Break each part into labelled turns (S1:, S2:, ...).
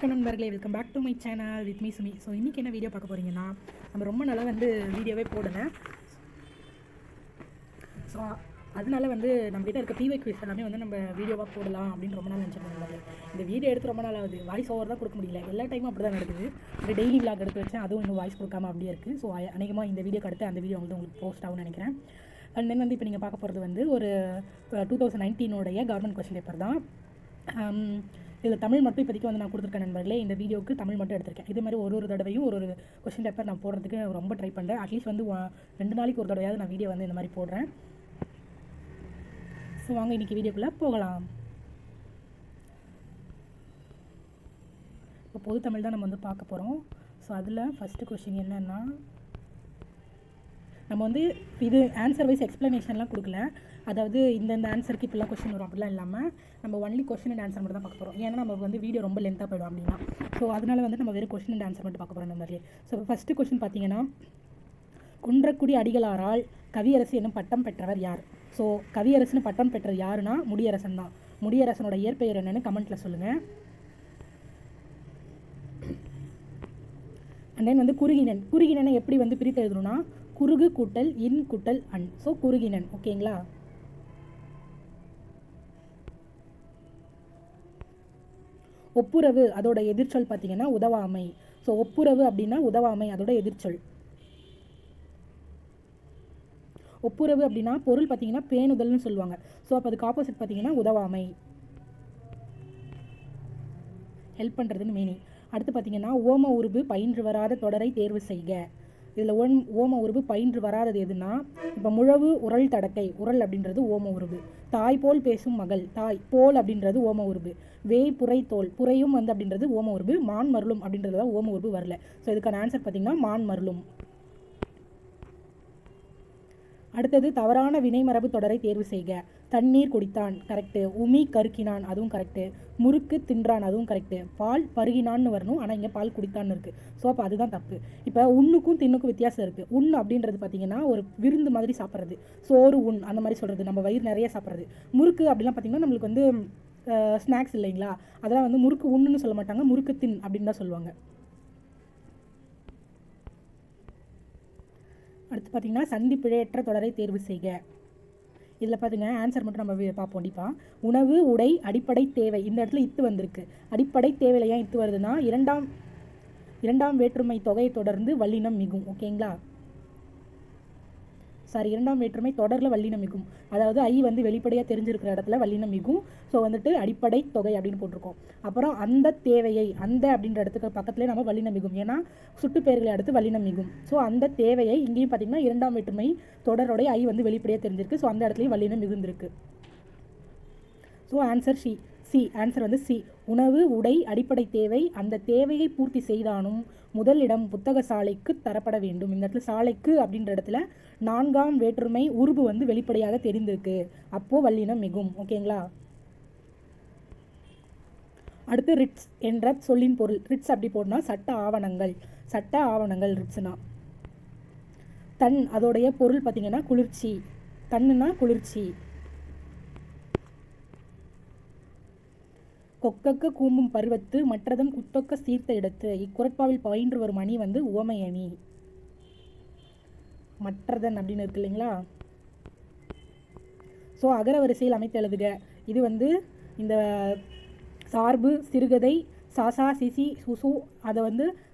S1: வணக்கம் நண்பர்களே, welcome back to my channel with me Sumi. So இன்றைக்கி என்ன வீடியோ பார்க்க போகிறீங்கன்னா, நம்ம ரொம்ப நாளாக வீடியோவே போடலை. ஸோ அதனால நம்மகிட்ட இருக்க பிவை குவிஸ் எல்லாமே நம்ம வீடியோவாக போடலாம் அப்படின்னு ரொம்ப நாள் நினச்சிருந்தாங்க. இந்த வீடியோ எடுத்து ரொம்ப நாள் ஆகுது, வாய்ஸ் ஓவர் தான் கொடுக்க முடியல. எல்லா டைமும் அப்படி தான் நடக்குது. இந்த டெய்லி விளாக் எடுத்து வச்சேன், அதுவும் இன்னும் வாய்ஸ் கொடுக்காம அப்படியே இருக்குது. ஸோ அநேகமாக இந்த வீடியோக்கு அடுத்து அந்த வீடியோ உங்களுக்கு போஸ்ட் ஆகும்னு நினைக்கிறேன். அண்ட் தென் இப்போ நீங்கள் பார்க்க போகிறது ஒரு 2019 கவர்மெண்ட் கொஸ்டின் பேப்பர் தான். இதில் தமிழ் மட்டும் இப்போதைக்கு நான் கொடுத்துருக்கேன் நண்பர்களே. இந்த வீடியோவுக்கு தமிழ் மட்டும் எடுத்திருக்கேன். இதே மாதிரி ஒரு தடவையும் ஒரு கொஸ்டின் பேப்பர் நான் போடுறதுக்கு ரொம்ப ட்ரை பண்ணுறேன். அட்லீஸ்ட் 2 நாளைக்கு ஒரு தடவையாவது நான் வீடியோ இந்த மாதிரி போடுறேன். ஸோ வாங்க இன்றைக்கி வீடியோக்குள்ளே போகலாம். இப்போ பொது தமிழ் தான் நம்ம பார்க்க போகிறோம். ஸோ அதில் ஃபஸ்ட்டு கொஸ்டின் என்னென்னா, நம்ம இது ஆன்சர் வைஸ் எக்ஸ்ப்ளனேஷன்லாம் கொடுக்கல. அதாவது இந்த ஆன்சருக்கு இப்போலாம் கொஸ்டின் வரும் அப்படிலாம் இல்லாமல் நம்ம ஒன்லி கொஸ்டின் அண்ட் ஆன்சர் மட்டும் தான் பார்க்க போகிறோம். ஏன்னா நம்ம வீடியோ ரொம்ப லென்த்தாக போயிடும் அப்படின்னா. ஸோ அதனால் நம்ம வெறும் கொஸ்டின் அண்ட் ஆன்சர் மட்டும் பார்க்க போகிறோம் இந்த மாதிரியே. ஸோ ஃபஸ்ட்டு கொஸ்டின் பார்த்தீங்கன்னா, குன்றக்குடி அடிகளாரால் கவியரசு என்னும் பட்டம் பெற்றவர் யார்? ஸோ கவியரசுன்னு பட்டம் பெற்றது யாருன்னா முடியரசன் தான். முடியரசனோட இயற்பெயர் என்னென்னு கமெண்ட்டில் சொல்லுங்கள். And then குறுகினன். குறுகினனை எப்படி பிரித்து எழுதணும்னா, குறுகு கூட்டல் இன் கூட்டல் அன். ஸோ குறுகினன். ஓகேங்களா? ஒப்புரவு அதோட எதிர்ச்சொல் பார்த்தீங்கன்னா உதவாமை. ஸோ ஒப்புரவு அப்படின்னா உதவாமை அதோட எதிர்ச்சொல். ஒப்புரவு அப்படின்னா பொருள் பார்த்தீங்கன்னா பேணுதல்னு சொல்லுவாங்க. ஸோ அப்போ அதுக்கு ஆப்போசிட் பார்த்தீங்கன்னா உதவாமை, ஹெல்ப் பண்ணுறதுன்னு மீனிங். அடுத்து பார்த்தீங்கன்னா, ஓம உருபு பயின்று வராத தொடரை தேர்வு செய்க. இதில் ஓம உருபு பயின்று வராதது எதுனா, இப்போ முழவு உரல் தடக்கை. உரல் அப்படின்றது ஓம உருபு. தாய் போல் பேசும் மகள். தாய் போல் அப்படின்றது ஓம உருபு. வேய் புரை தோல். புரையும் அப்படின்றது ஓம உருபு. மான் மருளும் அப்படின்றது தான் ஓம உருபு வரல. ஸோ இதுக்கான ஆன்சர் பார்த்தீங்கன்னா மான் மருளும். அடுத்தது தவறான வினைமரபு தொடரை தேர்வு செய்க. தண்ணீர் குடித்தான், கரெக்டு. உமி கருக்கினான், அதுவும் கரெக்டு. முறுக்கு தின்றான், அதுவும் கரெக்டு. பால் பருகினான்னு வரணும், ஆனால் இங்கே பால் குடித்தான்னு இருக்குது. ஸோ அப்போ அதுதான் தப்பு. இப்போ உண்ணுக்கும் தின்னுக்கும் வித்தியாசம் இருக்குது. உண் அப்படின்றது பார்த்தீங்கன்னா ஒரு விருந்து மாதிரி சாப்பிட்றது. சோறு உண் அந்த மாதிரி சொல்கிறது, நம்ம வயிறு நிறைய சாப்பிட்றது. முறுக்கு அப்படிலாம் பார்த்தீங்கன்னா நம்மளுக்கு ஸ்நாக்ஸ் இல்லைங்களா, அதெல்லாம் முறுக்கு உண்ணுன்னு சொல்ல மாட்டாங்க, முறுக்கு தின் அப்படின்னு தான் சொல்லுவாங்க. அடுத்து பார்த்தீங்கன்னா, சந்தி பிழையற்ற தொடரை தேர்வு செய்க. இதில் பார்த்தீங்கன்னா ஆன்சர் மட்டும் நம்ம பார்ப்போம். கண்டிப்பாக உணவு உடை அடிப்படை தேவை. இந்த இடத்துல இத்து வந்திருக்கு. அடிப்படை தேவையில் ஏன் இத்து வருதுன்னா, இரண்டாம் வேற்றுமை தொகையை தொடர்ந்து வல்லினம் மிகும். ஓகேங்களா? இரண்டாம் வேற்றுமை தொடரில் வல்லினம் மிகும். அதாவது ஐ வெளிப்படையாக தெரிஞ்சிருக்கிற இடத்துல வல்லினம் மிகும். ஸோ அடிப்படை தொகை அப்படின்னு போட்டிருக்கோம். அப்புறம் அந்த தேவையை, அந்த அப்படின்ற இடத்துக்கு பக்கத்துலேயே நம்ம வல்லினம் மிகும். ஏன்னா சுட்டு பெயர்களை அடுத்து வல்லினம் மிகும். ஸோ அந்த தேவையை இங்கேயும் பார்த்தீங்கன்னா இரண்டாம் வேற்றுமை தொடரோடைய ஐ வெளிப்படையாக தெரிஞ்சிருக்கு. ஸோ அந்த இடத்துலையும் வல்லினம் மிகுந்திருக்கு. So answer C. Answer C. உணவு உடை அடிப்படை தேவை. அந்த தேவையை பூர்த்தி செய்தானும் முதலிடம் புத்தக சாலைக்கு தரப்பட வேண்டும். இந்த இடத்துல சாலைக்கு அப்படின்ற இடத்துல 4ஆம் வேற்றுமை உருபு வெளிப்படையாக தெரிந்திருக்கு. அப்போது வல்லினம் மிகும். ஓகேங்களா? அடுத்து ரிட்ஸ் என்ற சொல்லின் பொருள். ரிட்ஸ் அப்படி போடனா சட்ட ஆவணங்கள். சட்ட ஆவணங்கள் ரிட்ஸ்னா. தன் அதோடைய பொருள் பார்த்தீங்கன்னா குளிர்ச்சி. தன்னுனா குளிர்ச்சி. கொக்கக்க கூம்பும் பருவத்து மற்றதன் குத்தொக்க சீர்த்த இடத்து. இக்குறட்பாவில் பயின்று வரும் அணி உவமை அணி. மற்றதன் அப்படின்னு இருக்கு இல்லைங்களா? ஸோ அகர வரிசையில் அமைத்து எழுதுக. இது இந்த சார்பு சிறுகதை சாசா சிசி சுசு அதை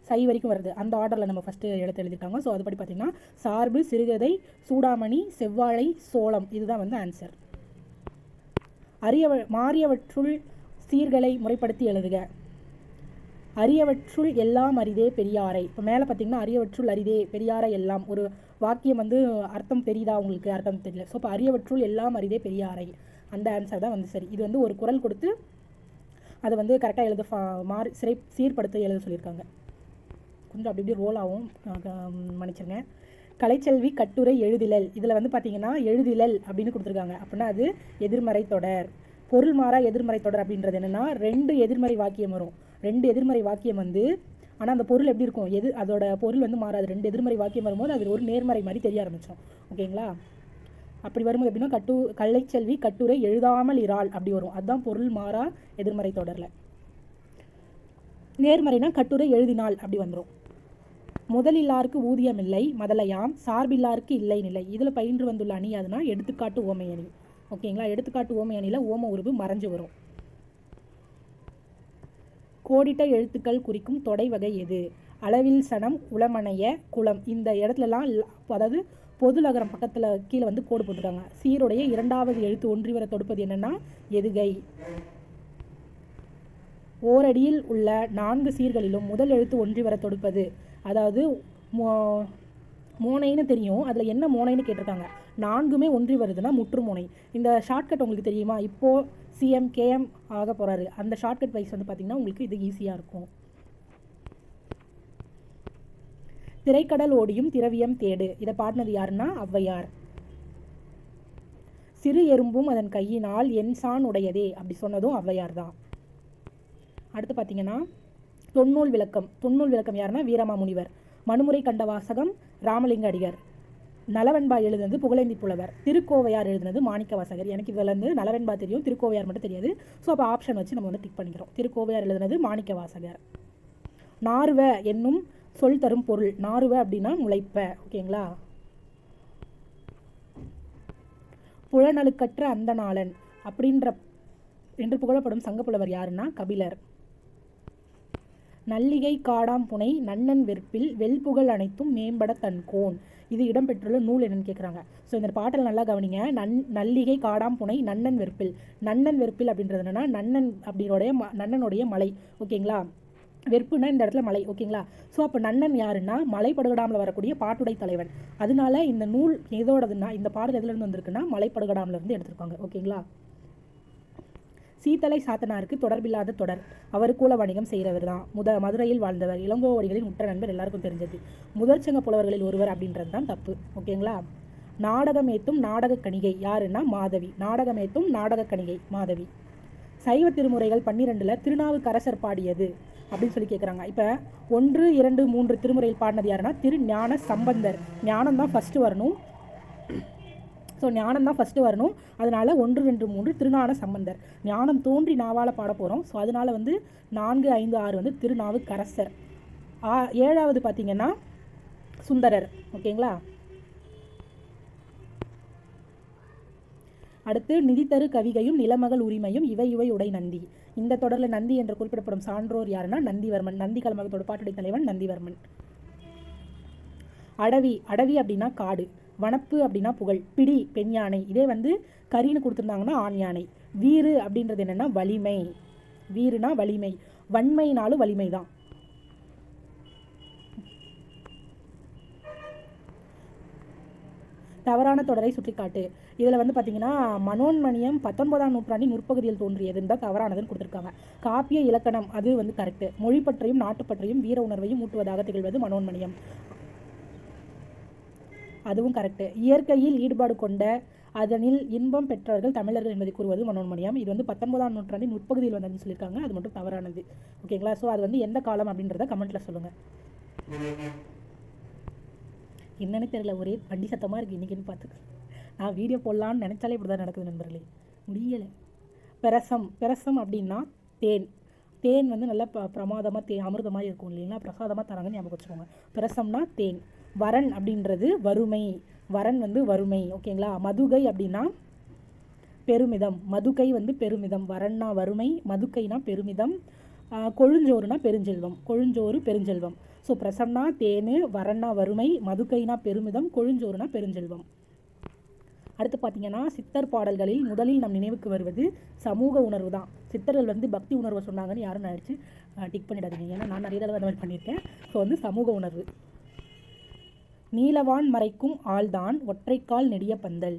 S1: சை வரைக்கும் வருது. அந்த ஆர்டரில் நம்ம ஃபஸ்ட்டு எடுத்து எழுதியிருக்காங்க. ஸோ அதுபடி பார்த்திங்கன்னா சார்பு சிறுகதை சூடாமணி செவ்வாழை சோளம். இதுதான் ஆன்சர். மாறியவற்றுள் சீர்களை முறைப்படுத்தி எழுதுக. அரியவற்றுள் எல்லாம் அரிதே பெரியாரை. இப்போ மேலே பார்த்தீங்கன்னா அரியவற்றுள் அரிதே பெரியாரை எல்லாம். ஒரு வாக்கியம் அர்த்தம் தெரியுதா உங்களுக்கு? அர்த்தம் தெரியல. ஸோ இப்போ அரியவற்றுள் எல்லாம் அரிதே பெரியாரை, அந்த ஆன்சர் தான் சரி. இது ஒரு குறள் கொடுத்து அதை கரெக்டாக எழுத சீர்படுத்த எழுத சொல்லியிருக்காங்க. கொஞ்சம் அப்படி இப்படி ரோல் ஆகும், மன்னிச்சிருங்க. கலைச்செல்வி கட்டுரை எழுதிலல். இதில் பார்த்தீங்கன்னா எழுதிலல் அப்படின்னு கொடுத்துருக்காங்க. அப்படின்னா அது எதிர்மறை தொடர். பொருள் மாறா எதிர்மறை தொடர் அப்படின்றது என்னென்னா, 2 எதிர்மறை வாக்கியம் வரும். 2 எதிர்மறை வாக்கியம் ஆனால் அந்த பொருள் எப்படி இருக்கும், அதோட பொருள் மாறாது. 2 எதிர்மறை வாக்கியம் வரும்போது அது ஒரு நேர்மறை மாதிரி தெரிய ஆரம்பிச்சோம். ஓகேங்களா? அப்படி வரும்போது எப்படின்னா கலைச்செல்வி கட்டுரை எழுதாமல் இராள் அப்படி வரும். அதுதான் பொருள் மாறா எதிர்மறை தொடரில். நேர்மறைனா கட்டுரை எழுதினால் அப்படி வந்துடும். முதலில்லாருக்கு ஊதியம் இல்லை மதலையாம், சார்பில்லாருக்கு இல்லை நிலை. இதில் பயின்று வந்துள்ள அணி அதுனா எடுத்துக்காட்டு ஓமை அணி. ஓகேங்களா, எடுத்துக்காட்டு ஓமை அணியில் ஓம உருவு மறைஞ்சு வரும். கோடிட்ட எழுத்துக்கள் குறிக்கும் தொடை வகை எது? அளவில் சனம், உளமனைய, குளம். இந்த இடத்துலலாம் அதாவது பொதுலகரம் பக்கத்தில் கீழே வந்து கோடு போட்டுருக்காங்க. சீருடைய இரண்டாவது எழுத்து ஒன்றி வர தொடுப்பது என்னன்னா எதுகை. ஓரடியில் உள்ள 4 சீர்களிலும் முதல் எழுத்து ஒன்றி வர தொடுப்பது, அதாவது மோனைன்னு தெரியும், அதில் என்ன மோனைன்னு கேட்டிருக்காங்க. 4மே ஒன்றி வருதுன்னா முற்றுமோனை. இந்த ஷார்ட்கட் உங்களுக்கு தெரியுமா? இப்போது சிஎம் கேஎம் ஆக போகிறாரு, அந்த ஷார்ட்கட் வைஸ் வந்து பார்த்திங்கன்னா உங்களுக்கு இது ஈஸியாக இருக்கும். திரைக்கடல் ஓடியும் திரவியம் தேடு, இதை பாடினது யாருன்னா ஔவையார். சிறு எறும்பும் அதன் கையினால் என்சான் உடையதே அப்படி சொன்னதும் ஔவையார் தான். அடுத்து பார்த்தீங்கன்னா தொன்னூல் விளக்கம். தொன்னூல் விளக்கம் யாருன்னா வீரமாமுனிவர். மனுமுறை கண்ட வாசகம் ராமலிங்க அடிகர். நலவெண்பா எழுதுனது புகழேந்தி புலவர். திருக்கோவையார் எழுதுனது மாணிக்க வாசகர். எனக்கு இதில் வந்து நலவெண்பா தெரியும், திருக்கோவையார் மட்டும் தெரியாது. ஸோ அப்போ ஆப்ஷன் வச்சு நம்ம வந்து டிக் பண்ணிக்கிறோம். திருக்கோவையார் எழுதுனது மாணிக்க வாசகர். நார்வ என்னும் சொல் தரும் பொருள். நார்வ அப்படின்னா முளைப்ப. ஓகேங்களா. புலனலுக்கற்ற அந்த நாளன் அப்படின்ற என்று புகழப்படும் சங்கப்புலவர் யாருன்னா கபிலர். நல்லிகை காடாம் புனை நன்னன் வெற்பில் வெல்புகழ் அனைத்தும் மேம்பட தன்கோன். இது இடம்பெற்றுள்ள நூல் என்னன்னு கேட்குறாங்க. ஸோ இந்த பாட்டில் நல்லா கவனிங்க. நல்லிகை காடாம் புனை நன்னன் வெற்பில். நன்னன் வெற்பில் அப்படின்றது என்னன்னா நன்னனுடைய மலை. ஓகேங்களா. வெறுப்புனா இந்த இடத்துல மலை. ஓகேங்களா. ஸோ அப்போ நன்னன் யாருன்னா மலைப்படுகடாமில் வரக்கூடிய பாட்டுடை தலைவன். அதனால இந்த நூல் எதோடதுன்னா, இந்த பாடல் எதுலேருந்து வந்திருக்குன்னா மலைப்படுகடாமில் இருந்து எடுத்திருக்காங்க. ஓகேங்களா. சீத்தலை சாத்தனாருக்கு தொடர்பில்லாத தொடர். அவர் கூல வணிகம் செய்கிறவர் தான். மதுரையில் வாழ்ந்தவர். இளங்கோவடிகளின் உற்ற நண்பர், எல்லாருக்கும் தெரிஞ்சது. முதற்சங்க புலவர்களில் ஒருவர் அப்படின்றது தான் தப்பு. ஓகேங்களா. நாடகமேத்தும் நாடக கணிகை யாருன்னா மாதவி. நாடகமேத்தும் நாடக கணிகை மாதவி. சைவ திருமுறைகள் 12ல் திருநாவுக்கரசர் பாடியது அப்படின்னு சொல்லி கேட்குறாங்க. இப்போ 1, 2, 3 திருமுறையில் பாடினது யாருன்னா ஞான சம்பந்தர். ஞானம் தான் ஃபஸ்ட்டு வரணும். ஸோ ஞானம் தான் ஃபஸ்ட்டு வரணும். அதனால் 1, 2, 3 திருஞான சம்பந்தர். ஞானம் தோன்றி நாவால் பாட போகிறோம். ஸோ அதனால் வந்து 4, 5, 6 வந்து திருநாவுக்கரசர். 7வது பார்த்திங்கன்னா சுந்தரர். ஓகேங்களா. அடுத்து நிதித்தரு கவிகையும் நிலமகள் உரிமையும் இவை உடை நந்தி. இந்த தொடரில் நந்தி என்று குறிப்பிடப்படும் சான்றோர் யாருன்னா நந்திவர்மன். நந்தி கலமகத்தோட பாட்டுடை தலைவன் நந்திவர்மன். அடவி. அடவி அப்படின்னா காடு. வனப்பு அப்படின்னா புகழ். பிடி பெண் யானை. இதே வந்து கரின்னு கொடுத்துருந்தாங்கன்னா ஆண் யானை. வீறு அப்படின்றது என்னென்னா வலிமை. வீறுனா வலிமை. வன்மைனாலும் வலிமை தான். தவறான தொடரை சுட்டிக்காட்டு. இதில் வந்து பார்த்தீங்கன்னா மனோன்மணியம் 19ஆம் நூற்றாண்டின் முற்பகுதியில் தோன்றியதுன்னு தான் தவறானதுன்னு கொடுத்துருக்காங்க. காப்பிய இலக்கணம் அது வந்து கரெக்டு. மொழிப்பற்றையும் நாட்டுப்பற்றையும் வீர உணர்வையும் ஊட்டுவதாக திகழ்வது மனோன்மணியம், அதுவும் கரெக்டு. இயற்கையில் ஈடுபாடு கொண்ட அதனில் இன்பம் பெற்றவர்கள் தமிழர்கள் என்பதை கூறுவது மனோன்மணியம். இது வந்து 19ஆம் நூற்றாண்டின் முற்பகுதியில் வந்ததுன்னு சொல்லியிருக்காங்க. அது மட்டும் தவறானது. ஓகேங்களா. ஸோ அது வந்து எந்த காலம் அப்படின்றத கமெண்ட்டில் சொல்லுங்கள். என்னன்னு தெரியல, ஒரே வண்டி சத்தமாக இருக்குது இன்றைக்கின்னு பார்த்துக்க. நான் வீடியோ போடலான்னு நினச்சாலே இப்படி தான் நடக்குது நண்பர்களே, முடியலை. பிரசம். பிரசம் அப்படின்னா தேன். தேன் வந்து நல்லா பிரமாதமாக அமிர்த மாதிரி இருக்கும் இல்லைங்களா, பிரசாதமாக தராங்கன்னு ஞாபகம் வச்சுக்கோங்க. பிரசம்னா தேன். வரன் அப்படின்றது வறுமை. வரன் வந்து வறுமை. ஓகேங்களா. மதுகை அப்படின்னா பெருமிதம். மதுகை வந்து பெருமிதம். வரன்னா வறுமை, மதுக்கைனா பெருமிதம், கொழுஞ்சோறுனா பெருஞ்செல்வம். கொழுஞ்சோறு பெருஞ்செல்வம். ஸோ பிரசம்னா தேனு, வரன்னா வறுமை, மதுக்கைனா பெருமிதம், கொழுஞ்சோறுனா பெருஞ்செல்வம். அடுத்து பார்த்தீங்கன்னா சித்தர் பாடல்களில் முதலில் நம் நினைவுக்கு வருவது சமூக உணர்வு தான். சித்தர்கள் வந்து பக்தி உணர்வை சொன்னாங்கன்னு யாரும் நினச்சி டிக் பண்ணிடாதீங்க, ஏன்னா நான் நிறைய தடவை அந்த மாதிரி பண்ணியிருக்கேன். ஸோ வந்து சமூக உணர்வு. நீலவான் மறைக்கும் ஆள்தான் ஒற்றைக்கால் நெடிய பந்தல்.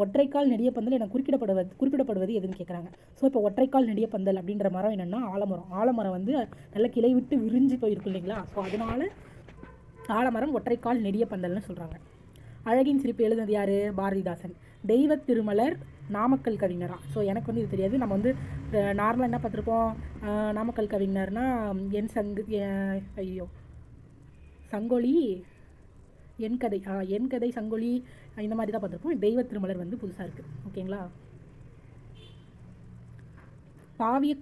S1: ஒற்றைக்கால் நெடிய பந்தல் என குறிப்பிடப்படுவது எதுன்னு கேட்குறாங்க. ஸோ இப்போ ஒற்றைக்கால் நெடிய பந்தல் அப்படின்ற மரம் என்னென்னா ஆலமரம். ஆலமரம் வந்து நல்ல கிளை விட்டு விரிஞ்சு போயிருக்கும் இல்லைங்களா. ஸோ அதனால் ஆலமரம் ஒற்றைக்கால் நெடிய பந்தல்னு சொல்கிறாங்க. அழகின் சிரிப்பு எழுதுனது யார்? பாரதிதாசன். தெய்வ திருமலர் நாமக்கல் கவிஞரா. ஸோ எனக்கு வந்து இது தெரியாது. நம்ம வந்து நார்மலாக என்ன பார்த்துருப்போம், நாமக்கல் கவிஞர்னா சங்கொலி, என் கதை சங்கொலி, இந்த மாதிரி தான் பார்த்துருப்போம். தெய்வ திருமலர் வந்து புதுசாக இருக்குது. ஓகேங்களா. பாவிய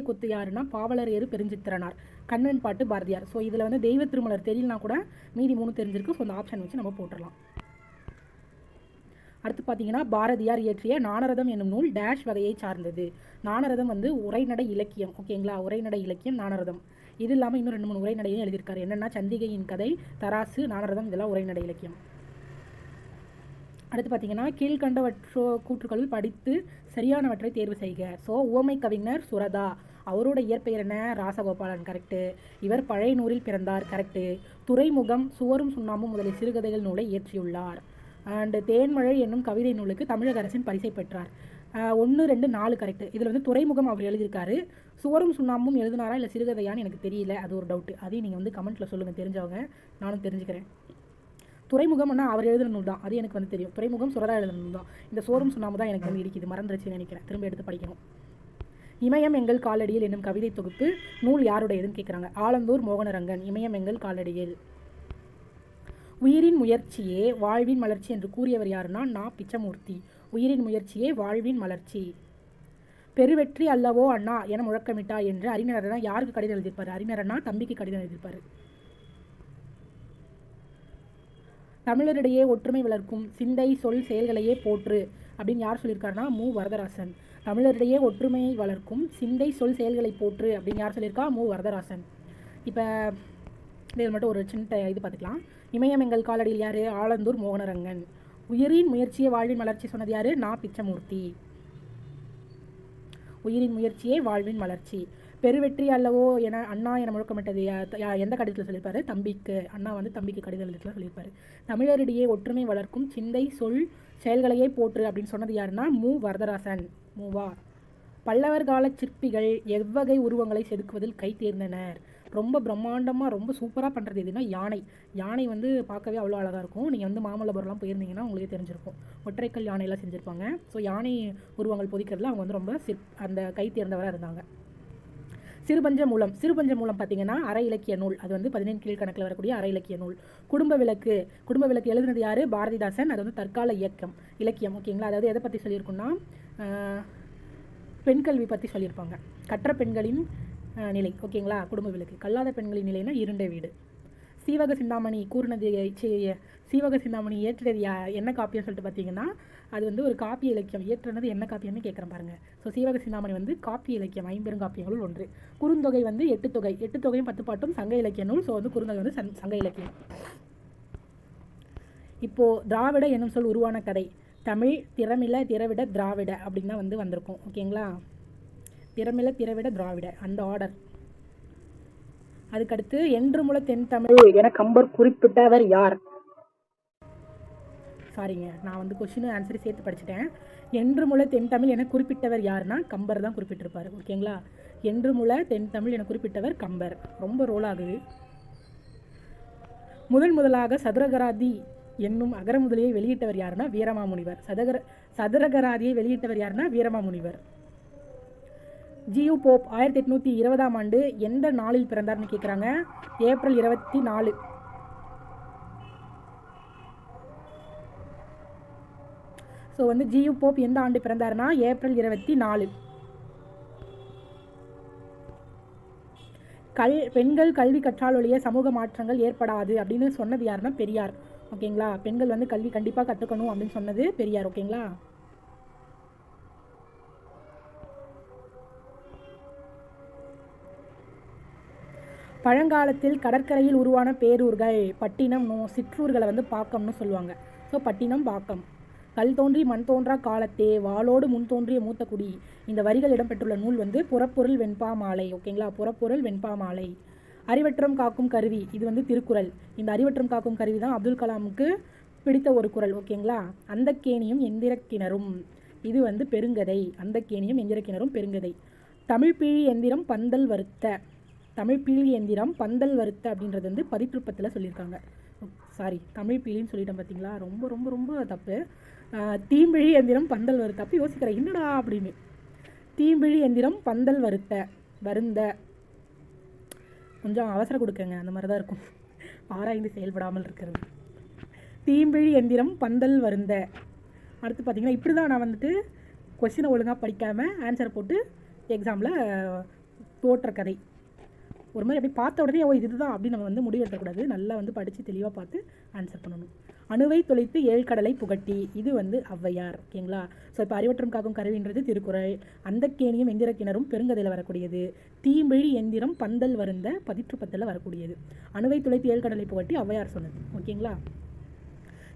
S1: கொத்து யாருன்னா பாவலர் ஏறு பெருஞ்சித்திரனார். கண்ணன் பாட்டு பாரதியார். ஸோ இதில் வந்து தெய்வ திருமலர் தெரியலனா கூட மீதி 3 தெரிஞ்சிருக்கு. ஸோ அந்த ஆப்ஷன் வச்சு நம்ம போட்டுடலாம். அடுத்து பார்த்தீங்கன்னா பாரதியார் இயற்றிய ஞானரதம் என்னும் நூல் டேஷ் வகையை சார்ந்தது. ஞானரதம் வந்து உரைநடை இலக்கியம். ஓகேங்களா, உரைநடை இலக்கியம் ஞானரதம். இது இல்லாமல் இன்னும் 2 3 உரைநடையும் எழுதியிருக்காரு. என்னென்னா சந்திகையின் கதை, தராசு, ஞானரதம், இதெல்லாம் உரைநடை இலக்கியம். அடுத்து பார்த்தீங்கன்னா கீழ்கண்டவற்றோ கூற்றுகளில் படித்து சரியானவற்றை தேர்வு செய்க. ஸோ உவமை கவிஞர் சுரதா, அவரோட இயற்பெயர் என்ன? ராசகோபாலன். கரெக்டு. இவர் பழையனூரில் பிறந்தார். கரெக்டு. துறைமுகம், சுவரும் சுண்ணாம்பும் முதலிய சிறுகதைகள் நூலை இயற்றியுள்ளார். அண்டு தேன்மழை என்னும் கவிதை நூலுக்கு தமிழக அரசின் பரிசை பெற்றார். 1 2 4 கரெக்டு. இதில் வந்து துறைமுகம் அவர் எழுதியிருக்காரு. சுவரும் சுண்ணாம்பும் எழுதினாரா இல்லை சிறுகதையான்னு எனக்கு தெரியல, அது ஒரு டவுட்டு. அதையும் நீங்கள் வந்து கமெண்ட்டில் சொல்லுங்கள், தெரிஞ்சவங்க. நானும் தெரிஞ்சுக்கிறேன். துறைமுகம்னா அவர் எழுதுன நூல் தான், அது எனக்கு வந்து தெரியும். துறைமுகம் சுரதா எழுதுன நூல் தான். இந்த சுவரும் சுண்ணாம்பு தான் எனக்கு வந்து இடிக்குது, மறந்துருச்சுன்னு நினைக்கிறேன். திரும்ப எடுத்து படிக்கணும். இமயம் எங்கள் காலடியில் என்னும் கவிதை தொகுப்பு நூல் யாருடையதுன்னு கேட்குறாங்க. ஆலந்தூர் மோகனரங்கன். இமயம் எங்கள் காலடியில். உயிரின் முயற்சியே வாழ்வின் மலர்ச்சி என்று கூறியவர் யாருன்னா நா. பிச்சமூர்த்தி. உயிரின் முயற்சியே வாழ்வின் மலர்ச்சி. பெருவெற்றி அல்லவோ அண்ணா என முழக்கமிட்டா என்று அறிஞரனா யாருக்கு கடிதம் எழுதியிருப்பாரு? அறிஞரனா தம்பிக்கு கடிதம் எழுதியிருப்பாரு. தமிழரிடையே ஒற்றுமை வளர்க்கும் சிந்தை சொல் செயல்களையே போற்று அப்படின்னு யார் சொல்லியிருக்காருன்னா மு. வரதராசன். தமிழரிடையே ஒற்றுமையை வளர்க்கும் சிந்தை சொல் செயல்களை போற்று அப்படின்னு யார் சொல்லியிருக்கா? மு. வரதராசன். இப்போ இதில் மட்டும் ஒரு சின்ன இது பார்த்துக்கலாம். இமயம் எங்கள் காலடியில் யார்? ஆலந்தூர் மோகனரங்கன். உயிரின் முயற்சியை வாழ்வின் மலர்ச்சி சொன்னது யார்? நா. பிச்சமூர்த்தி. உயிரின் முயற்சியே வாழ்வின் மலர்ச்சி. பெருவெற்றி அல்லவோ என அண்ணா என முழக்கமிட்டது எந்த கடிதத்தில் சொல்லியிருப்பாரு? தம்பிக்கு. அண்ணா வந்து தம்பிக்கு கடிதம் எழுதத்தில் சொல்லியிருப்பாரு. தமிழரிடையே ஒற்றுமை வளர்க்கும் சிந்தை சொல் செயல்களையே போற்று அப்படின்னு சொன்னது யாருன்னா மு. வரதராசன். மூவா. பல்லவர் கால சிற்பிகள் எவ்வகை உருவங்களை செதுக்குவதில் கை தேர்ந்தனர்? ரொம்ப பிரம்மாண்டமாக ரொம்ப சூப்பராக பண்ணுறது எதுனா யானை. யானை வந்து பார்க்கவே அவ்வளோ அழகாக இருக்கும். நீங்கள் வந்து மாமல்லபுரம்லாம் போயிருந்தீங்கன்னா உங்களுக்கு தெரிஞ்சிருக்கும். ஒற்றைக்கல் யானையெல்லாம் செஞ்சுருப்பாங்க. ஸோ யானை உருவங்கள் பொதிக்கிறதுல அவங்க வந்து ரொம்ப அந்த கை தேர்ந்தவராக இருந்தாங்க. சிறுபஞ்ச மூலம். சிறுபஞ்ச மூலம் பார்த்தீங்கன்னா அரை இலக்கிய நூல். அது வந்து 17 கீழ்கணக்கில் வரக்கூடிய அரை இலக்கிய நூல். குடும்ப விளக்கு. குடும்ப விளக்கு எழுதுனது யார்? பாரதிதாசன். அது வந்து தற்கால இலக்கியம். ஓகேங்களா, அதாவது எதை பற்றி சொல்லியிருக்குன்னா பெண் கல்வி பற்றி சொல்லியிருப்பாங்க. கற்ற பெண்களின் நிலை. ஓகேங்களா, குடும்ப விளக்கு. கல்லாத பெண்களின் நிலைனா இருண்ட வீடு. சீவக சிந்தாமணி கூறினது சீவக சிந்தாமணி ஏற்றது என்ன காப்பியம் சொல்லிட்டு பார்த்தீங்கன்னா அது வந்து ஒரு காப்பிய இலக்கியம். ஏற்றுனது என்ன காப்பியம்னு கேட்குறேன் பாருங்கள். ஸோ சீவக சிந்தாமணி வந்து காப்பிய இலக்கியம், 50 காப்பியங்களுள் ஒன்று. குறுந்தொகை வந்து 8 தொகை. 8 தொகையும் 10 பாட்டும் சங்க இலக்கிய நூல். ஸோ வந்து குறுந்தொகை வந்து சங்க இலக்கியம். இப்போது திராவிட என்னும் சொல் உருவான கதை. தமிழ் திறமில திரவிட திராவிட அப்படின்னு தான் வந்து வந்திருக்கும். ஓகேங்களா, திறமில திரவிட திராவிட அந்த ஆர்டர். அதுக்கடுத்து என்று முல தென் தமிழ் என கம்பர் குறிப்பிட்டவர் யார்? சாரிங்க, நான் வந்து கொஸ்டின் ஆன்சரை சேர்த்து படிச்சுட்டேன். என்று முல தென் தமிழ் என குறிப்பிட்டவர் யாருன்னா கம்பர் தான் குறிப்பிட்டிருப்பார். ஓகேங்களா, என்று முல தென் தமிழ் என குறிப்பிட்டவர் கம்பர். ரொம்ப ரோல் ஆகுது. முதலாக சதுரகராதி என்னும் அகரமுதலியை வெளியிட்டவர் யாருன்னா வீரமாமுனிவர். சதுரகராதியை வெளியிட்டவர் யாருன்னா வீரமாமுனிவர். ஜியு போப் 1820ஆம் ஆண்டு எந்த நாளில் பிறந்தார்னு கேட்குறாங்க. ஏப்ரல் 24. ஸோ வந்து ஜியு போப் எந்த ஆண்டு பிறந்தார்னா ஏப்ரல் 24. பெண்கள் கல்வி கற்றால் ஒழிய சமூக மாற்றங்கள் ஏற்படாது அப்படின்னு சொன்னது யாருன்னா பெரியார். ஓகேங்களா, பெண்கள் வந்து கல்வி கண்டிப்பாக கற்றுக்கணும் அப்படின்னு சொன்னது பெரியார். ஓகேங்களா, பழங்காலத்தில் கடற்கரையில் உருவான பேரூர்கள் பட்டினம், சிற்றூர்களை வந்து பாக்கம்னு சொல்லுவாங்க. ஸோ பட்டினம், பாக்கம். கல் தோன்றி மண் தோன்றா காலத்தே வாளோடு முன் தோன்றிய மூத்த குடி. இந்த வரிகள் இடம்பெற்றுள்ள நூல் வந்து புறப்பொருள் வெண்பா மாலை. ஓகேங்களா, புறப்பொருள் வெண்பா மாலை. அறிவற்றம் காக்கும் கருவி, இது வந்து திருக்குறள். இந்த அறிவற்றம் காக்கும் கருவி தான் அப்துல் கலாமுக்கு பிடித்த ஒரு குறள். ஓகேங்களா, அந்த கேணியும் எந்திரக்கிணறும், இது வந்து பெருங்கதை. அந்த கேணியும் எந்திரக்கிணறும் பெருங்கதை. தமிழ்பிழி எந்திரம் பந்தல் வருத்த. தமிழ்பிழி எந்திரம் பந்தல் வருத்த அப்படின்றது வந்து பதிற்றுப்பத்தில் சொல்லியிருக்காங்க. சாரி, தமிழ் பீலின்னு சொல்லிட்டேன் பார்த்தீங்களா, ரொம்ப ரொம்ப ரொம்ப தப்பு. தீம்பிழி எந்திரம் பந்தல் வருத்த. அப்போ யோசிக்கிறேன் என்னடா அப்படின்னு. தீம்பிழி எந்திரம் பந்தல் வருத்த, வருந்த. கொஞ்சம் அவசரம் கொடுக்குங்க, அந்த மாதிரி தான் இருக்கும். ஆராய்ந்து செயல்படாமல் இருக்கிறது. தீம்பிழி எந்திரம் பந்தல் வருந்த. அடுத்து பார்த்தீங்கன்னா இப்படி தான் நான் வந்துட்டு கொஸ்டினை ஒழுங்காக படிக்காமல் ஆன்சர் போட்டு எக்ஸாமில் தோற்ற கதை. ஒரு மாதிரி அப்படி பார்த்த உடனே இதுதான் அப்படின்னு நம்ம வந்து முடிவெடுக்கக்கூடாது. நல்லா வந்து படித்து தெளிவாக பார்த்து ஆன்சர் பண்ணணும். அணுவை தொலைத்து ஏழ்கடலை புகட்டி, இது வந்து ஔவையார். ஓகேங்களா? ஸோ இப்போ அறிவற்றம் காக்கும் கருவின்றது திருக்குறள். அந்த கேணியும் எந்திர கிணறும் பெருங்கதையில் வரக்கூடியது. தீம்பிழி எந்திரம் பந்தல் வருந்த பதிற்று பத்தில் வரக்கூடியது. அணுவை தொலைத்து ஏழ்கடலை புகட்டி ஔவையார் சொன்னது. ஓகேங்களா?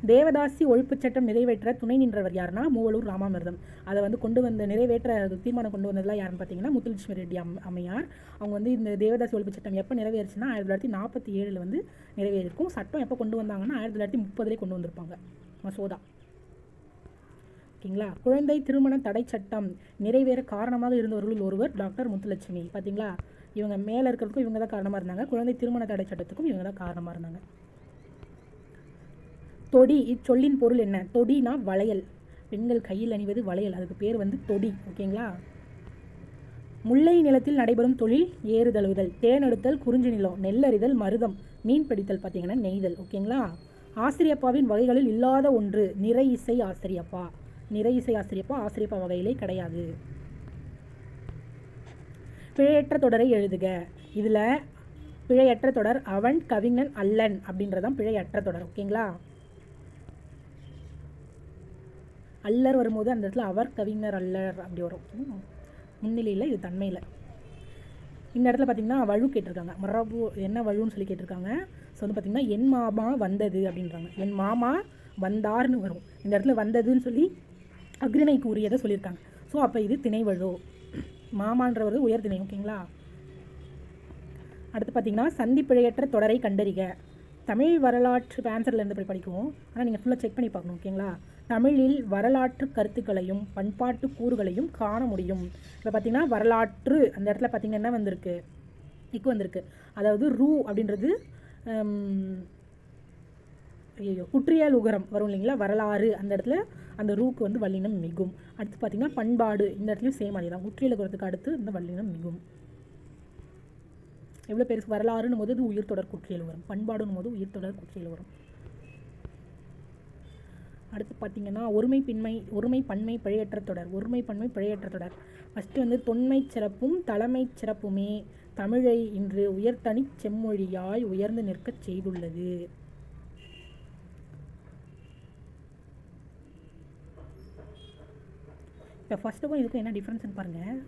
S1: தேவதாசி ஒழிப்புச் சட்டம் நிறைவேற்ற துணை நின்றவர் யாருன்னா மூவலூர் ராமாமிர்தம். அதை வந்து கொண்டு வந்த நிறைவேற்ற தீர்மானம் கொண்டு வந்ததெல்லாம் யாருன்னு பார்த்தீங்கன்னா முத்துலட்சுமி ரெட்டி அம்மையார். அவங்க வந்து இந்த தேவதாசி ஒழிப்பு சட்டம் எப்போ நிறைவேறுச்சுன்னா 1947 வந்து நிறைவேறிருக்கும். சட்டம் எப்போ கொண்டு வந்தாங்கன்னா 1930 கொண்டு வந்திருப்பாங்க மசோதா. ஓகேங்களா? குழந்தை திருமண தடை சட்டம் நிறைவேற காரணமாக இருந்தவர்கள் ஒருவர் டாக்டர் முத்துலட்சுமி. பார்த்தீங்களா? இவங்க மேலே இருக்கிறதுக்கும் இவங்க தான் காரணமாக இருந்தாங்க. குழந்தை திருமண தடை சட்டத்துக்கும் இவங்க தான் காரணமாக இருந்தாங்க. தொடி, இச்சொல்லின் பொருள் என்ன? தொடினா வளையல். பெண்கள் கையில் அணிவது வளையல், அதுக்கு பேர் வந்து தொடி. ஓகேங்களா? முல்லை நிலத்தில் நடைபெறும் தொழில் ஏறுதழுவுதல், தேனெடுத்தல் குறிஞ்சி நிலம், நெல்லறிதல் மருதம், மீன் பிடித்தல் பார்த்தீங்கன்னா நெய்தல். ஓகேங்களா? ஆசிரியப்பாவின் வகைகளில் இல்லாத ஒன்று நிறை இசை ஆசிரியப்பா. நிறை இசை ஆசிரியப்பா ஆசிரியப்பா வகையிலே கிடையாது. பிழையற்ற தொடரை எழுதுக. இதில் பிழையற்ற தொடர் அவன் கவிஞன் அல்லன் அப்படின்றதான் பிழையற்ற தொடர். ஓகேங்களா? அல்லர் வரும்போது அந்த இடத்துல அவர் கவிஞர் அல்லர் அப்படி வரும். முன்னிலையில் இது தன்மையில். இந்த இடத்துல பார்த்திங்கன்னா வழு கேட்டிருக்காங்க. மரபு என்ன வழுன்னு சொல்லி கேட்டிருக்காங்க. ஸோ வந்து பார்த்திங்கன்னா என் மாமா வந்தது அப்படின்றாங்க. என் மாமா வந்தார்னு வரும். இந்த இடத்துல வந்ததுன்னு சொல்லி அக்ரிணைக்கு உரியதை சொல்லியிருக்காங்க. ஸோ அப்போ இது திணை வழு. மாமான்றவர் உயர் திணை. ஓகேங்களா? அடுத்து பார்த்திங்கன்னா சந்தி பிழையற்ற தொடரை கண்டறிக. தமிழ் வரலாற்று ஆன்சர்லேருந்து போய் படிக்குவோம். ஆனால் நீங்கள் ஃபுல்லாக செக் பண்ணி பார்க்கணும். ஓகேங்களா? தமிழில் வரலாற்று கருத்துக்களையும் பண்பாட்டு கூறுகளையும் காண முடியும். இப்போ பார்த்திங்கன்னா வரலாற்று அந்த இடத்துல பார்த்திங்கன்னா என்ன வந்திருக்கு? இக்கு வந்திருக்கு. அதாவது ரூ அப்படின்றது குற்றியல் உகரம் வரும் இல்லைங்களா? வரலாறு அந்த இடத்துல அந்த ரூக்கு வந்து வல்லினம் மிகும். அடுத்து பார்த்திங்கன்னா பண்பாடு, இந்த இடத்துலையும் சேம் அதே தான். குற்றியல் உகரத்துக்கு அடுத்து இந்த வல்லினம் மிகும். எவ்வளோ பேருக்கு வரலாறுன்னும் போது இது உயிர் தொடர் குற்றியல் வரும். பண்பாடுன்னும் போது உயிர் தொடர் குற்றியல் வரும். அடுத்து பார்த்திங்கன்னா ஒருமை பன்மை பிழையற்ற தொடர். ஒருமை பன்மை பிழையற்ற தொடர். ஃபஸ்ட்டு வந்து தொன்மை சிறப்பும் தலைமை சிறப்புமே தமிழை இன்று உயர்தனி செம்மொழியாய் உயர்ந்து நிற்கச் செய்துள்ளது. இப்போ ஃபஸ்ட்டுக்கும் இதுக்கும் என்ன டிஃப்ரென்ஸ்னு பாருங்கள்.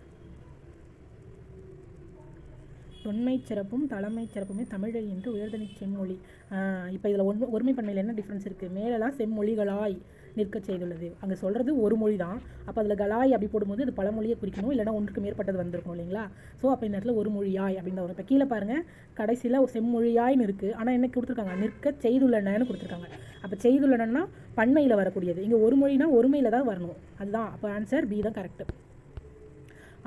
S1: தொன்மை சிறப்பும் தலைமை சிறப்புமே தமிழை என்று உயர்தனி செம்மொழி. இப்போ இதில் ஒருமை பன்மையில் என்ன டிஃப்ரென்ஸ் இருக்குது? மேலெல்லாம் செம்மொழிகளாய் நிற்க செய்துள்ளது. அங்கே சொல்கிறது ஒரு மொழி தான். அப்போ அதில் கலாய் அப்படி போடும்போது அது பல மொழியை குறிக்கணும், இல்லைனா ஒன்றுக்கு மேற்பட்டது வந்திருக்கணும் இல்லைங்களா? ஸோ அப்போ இந்த இடத்துல ஒரு மொழியாய் அப்படின்னு வரும். இப்போ கீழே பாருங்கள், கடைசியில் செம்மொழியாய்னு இருக்குது. ஆனால் என்ன கொடுத்துருக்காங்க? நிற்க செய்துள்ளனன்னு கொடுத்துருக்காங்க. அப்போ செய்துள்ளனன்னா பன்மையில் வரக்கூடியது. இங்கே ஒரு மொழினா ஒருமையில் தான் வரணும். அதுதான் அப்போ ஆன்சர் பி தான் கரெக்டு.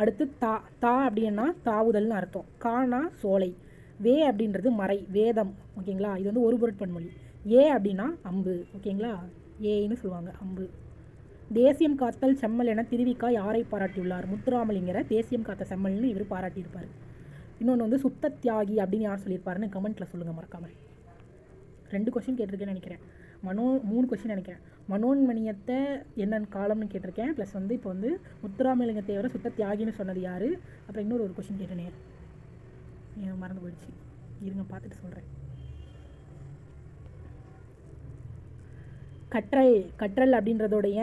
S1: அடுத்து தா அப்படின்னா தாவுதல்னு அர்த்தம். கானா சோலை. வே அப்படின்றது மறை, வேதம். ஓகேங்களா? இது வந்து ஒரு பொருட்பன்மொழி. ஏ அப்படின்னா அம்பு. ஓகேங்களா? ஏன்னு சொல்லுவாங்க, அம்பு. தேசியம் காத்தல் செம்மல் என திருவிக்கா யாரை பாராட்டியுள்ளார்? முத்துராமலிங்கரை தேசியம் காத்த செம்மல்னு இவர் பாராட்டியிருப்பார். இன்னொன்று வந்து சுத்த தியாகி அப்படின்னு யார் சொல்லியிருப்பாருன்னு கமெண்ட்டில் சொல்லுங்கள் மறக்காமல். 2 கொஸ்டின் கேட்டிருக்கேன்னு நினைக்கிறேன். 3 கொஸ்டின் நினைக்கிறேன். மனோன்மணியத்தை என்னென்னு காலம்னு கேட்டிருக்கேன். ப்ளஸ் வந்து இப்போ வந்து முத்துராமலிங்க தேவரை சுத்த தியாகின்னு சொன்னது யார்? அப்புறம் இன்னொரு கொஸ்டின் கேட்டேனே, ஏன் மறந்து போயிடுச்சு, இருங்க பார்த்துட்டு சொல்கிறேன். கற்றல் அப்படின்றதோடைய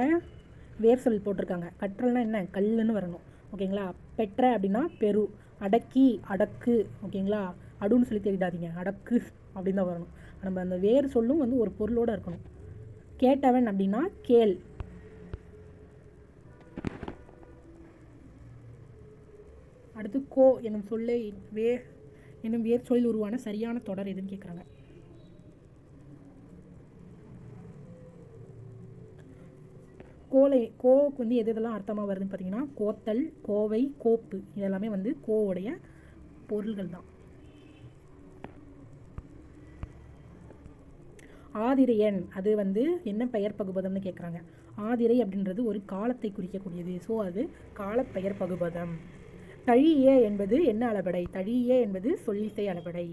S1: வேர் சொல் போட்டிருக்காங்க. கற்றல்னால் என்ன? கல்லுன்னு வரணும். ஓகேங்களா? பெற்ற அப்படின்னா பெரு, அடக்கி அடக்கு. ஓகேங்களா? அடுன்னு சொல்லி தெரியாதீங்க, அடக்கு அப்படின்னு தான் வரணும். நம்ம அந்த வேறு சொல்லும் வந்து ஒரு பொருளோடு இருக்கணும். கேட்டவன் அப்படின்னா கேள். அடுத்து கோ என்னும் சொல்லை என்னும் வேர் சொல்லில் உருவான சரியான தொடர் எதுன்னு கேட்குறாங்க. கோவுக்கு வந்து எதெல்லாம் அர்த்தமாக வருதுன்னு பார்த்தீங்கன்னா கோத்தல், கோவை, கோப்பு, இதெல்லாமே வந்து கோவுடைய பொருள்கள் தான். ஆதிரையன் அது வந்து என்ன பெயர் பகுபதம்னு கேட்குறாங்க. ஆதிரை அப்படின்றது ஒரு காலத்தை குறிக்கக்கூடியது. ஸோ அது காலப்பெயர் பகுபதம். தழிய என்பது என்ன அளபடை? தழிய என்பது சொல்லிசை அளபடை.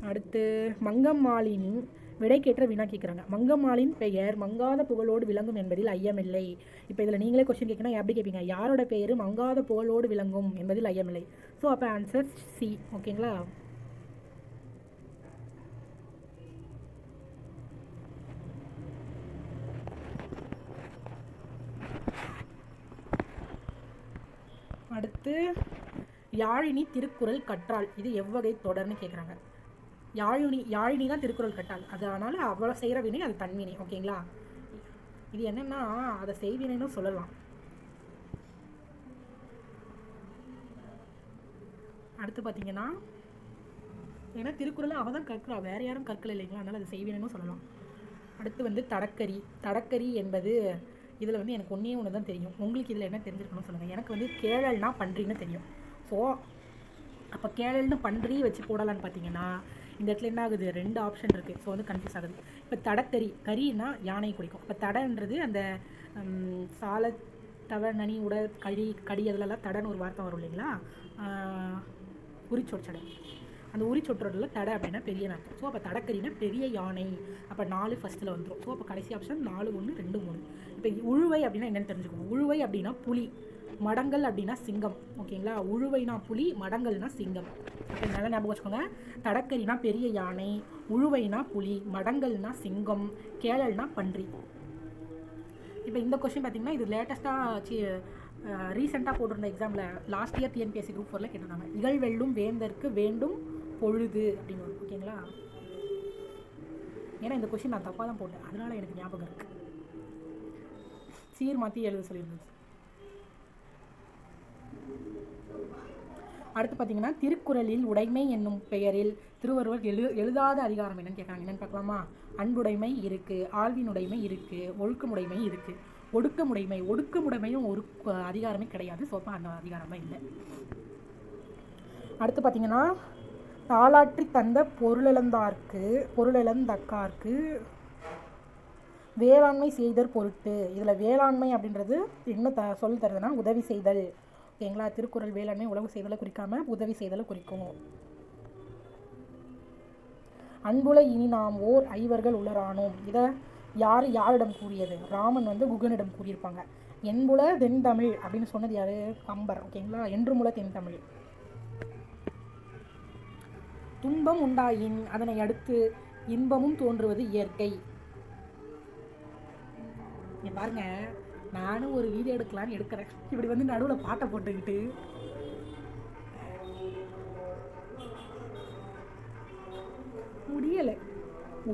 S1: அடுத்து மங்கம்மாளினி விடைக்கேற்ற வினா கேட்குறாங்க. மங்கம்மாளின் பெயர் மங்காத புகழோடு விளங்கும் என்பதில் ஐயமில்லை. இப்போ இதில் நீங்களே கொஸ்டின் கேட்கணும், எப்படி கேட்பீங்க? யாரோட பெயர் மங்காத புகழோடு விளங்கும் என்பதில் ஐயமில்லை. ஸோ அப்போ ஆன்சர் சி. ஓகேங்களா? அடுத்து யாழினி திருக்குறள் கற்றாள், இது எவ்வகை தொடர்னு கேட்குறாங்க. யாழினி தான் திருக்குறள் கற்றாள், அதனால அவளை செய்கிற வினை அது தன்வினை. ஓகேங்களா? இது என்னன்னா அதை செய்வினைன்னு சொல்லலாம். அடுத்து பார்த்தீங்கன்னா, ஏன்னா திருக்குறளை அவள் தான் கற்கிறா, வேறு யாரும் கற்கல இல்லைங்களா, அதனால் அது செய்வினைன்னு சொல்லலாம். அடுத்து வந்து தடக்கரி என்பது, இதில் வந்து எனக்கு ஒன்று தான் தெரியும். உங்களுக்கு இதில் என்ன தெரிஞ்சிருக்கணும்னு சொல்லுங்கள். எனக்கு வந்து கேழல்னா பன்றின்னு தெரியும். ஸோ அப்போ கேழல்னு பன்றி வச்சு போடலான்னு பார்த்தீங்கன்னா இந்த இடத்துல என்ன ஆகுது, 2 ஆப்ஷன் இருக்குது. ஸோ வந்து கன்ஃபியூஸ் ஆகுது. இப்போ கரின்னா யானை குடிக்கும். இப்போ தடன்றது அந்த சால தவ நனி உட கடி அதிலெல்லாம் தடன்னு ஒரு வார்த்தை வரும் இல்லைங்களா, உரிச்சொற்சடை. அந்த உரிச்சொற்றோடில் தடை அப்படின்னா பெரிய அர்த்தம். ஸோ அப்போ தடக்கரினா பெரிய யானை. அப்போ 4 ஃபஸ்ட்டில் வந்துடும். ஸோ அப்போ கடைசி ஆப்ஷன் 4, 1, 2, 3. இப்போ உழுவை அப்படின்னா என்னென்னு தெரிஞ்சுக்கணும். உழுவை அப்படின்னா புலி, மடங்கள் அப்படின்னா சிங்கம். ஓகேங்களா? உழுவைனா புலி, மடங்கள்னா சிங்கம். அப்போ நல்லா ஞாபகம் வச்சுக்கோங்க. தடக்கரினா பெரிய யானை, உழுவைனா புலி, மடங்கள்னா சிங்கம், கேழல்னா பன்றி. இப்போ இந்த கொஸ்டின் பார்த்தீங்கன்னா இது லேட்டஸ்ட்டாக ரீசெண்டாக போட்டிருந்த எக்ஸாமில் லாஸ்ட் இயர் டிஎன்பிஎஸ்சி குரூப் 4ல் கேட்டிருந்தாங்க. இகழ்வெல்லும் வேந்தற்கு வேண்டும் பொழுது அப்படின்னு வரும். ஓகேங்களா? ஏன்னா இந்த கொஸ்டின் நான் தப்பாக தான் போட்டேன், அதனால் எனக்கு ஞாபகம் இருக்குது. சீர் மாற்றி எழுத சொல்லியிருந்தது. அடுத்து பார்த்தீங்கன்னா திருக்குறளில் உடைமை என்னும் பெயரில் திருவள்ளுவர் எழுதாத அதிகாரம் என்னன்னு கேட்குறாங்க. என்னென்னு பார்க்கலாமா? அன்புடைமை இருக்குது, ஆழ்வினுடைமை இருக்குது, ஒழுக்கமுடைமை இருக்குது. ஒடுக்கமுடைமையும் ஒரு அதிகாரமே கிடையாது. ஸோ அப்போ அந்த அதிகாரம் தான் இல்லை. அடுத்து பார்த்தீங்கன்னா தாளாற்றி தந்த பொருளிழந்தக்கார்க்கு வேளாண்மை செய்தற் பொருட்டு. இதில் வேளாண்மை அப்படின்றது என்ன சொல்லி தருதுன்னா உதவி செய்தல். ஓகேங்களா? திருக்குறள் வேளாண்மை உழவு செய்தலை குறிக்காம உதவி செய்தலை குறிக்கும். அன்புல இனி நாம் ஓர் ஐவர்கள் உளரானோம், இதை யாரிடம் கூறியது? ராமன் வந்து குகனிடம் கூறியிருப்பாங்க. என்புல தென்தமிழ் அப்படின்னு சொன்னது யாரு? கம்பர். ஓகேங்களா? என்றுமுல தென்தமிழ். துன்பம் உண்டாயின் அதனை அடுத்து இன்பமும் தோன்றுவது இயற்கை. பாருங்க, நானும் ஒரு வீடியோ எடுக்கலான்னு எடுக்கிறேன், இப்படி வந்து நடுவில் பாட்டை போட்டுக்கிட்டு முடியலை.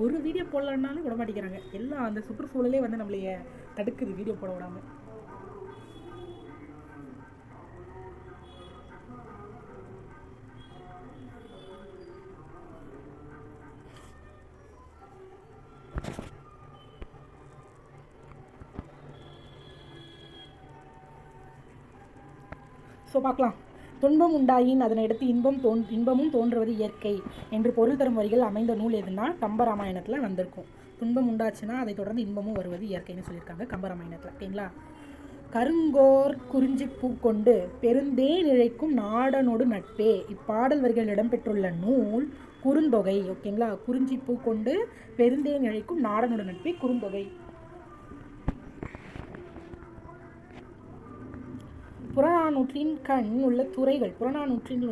S1: ஒரு வீடியோ போடலான்னாலும் விட மாட்டேங்கிறாங்க. எல்லாம் அந்த சுற்றுச்சூழலே வந்து நம்மளைய தடுக்குது வீடியோ போட விடாமல். ஸோ பார்க்கலாம். துன்பம் உண்டாயின் அதனை அடுத்து இன்பமும் தோன்றுவது இயற்கை என்று பொருள் தரும் வரிகள் அமைந்த நூல் எதுனா கம்பராமாயணத்தில் வந்திருக்கும். துன்பம் உண்டாச்சுன்னா அதை தொடர்ந்து இன்பமும் வருவது இயற்கைன்னு சொல்லியிருக்காங்க கம்பராமாயணத்தில். ஓகேங்களா? கருங்கோர் குறிஞ்சி பூ கொண்டு பெருந்தேன் இழைக்கும் நாடனோடு நட்பே, இப்பாடல் வரிகள் இடம்பெற்றுள்ள நூல் குறுந்தொகை. ஓகேங்களா? குறிஞ்சி பூ கொண்டு பெருந்தேன் இழைக்கும் நாடனோடு நட்பே குறுந்தொகை. புறநானூற்றின் கண் உள்ள துறைகள், புறநானூற்றின்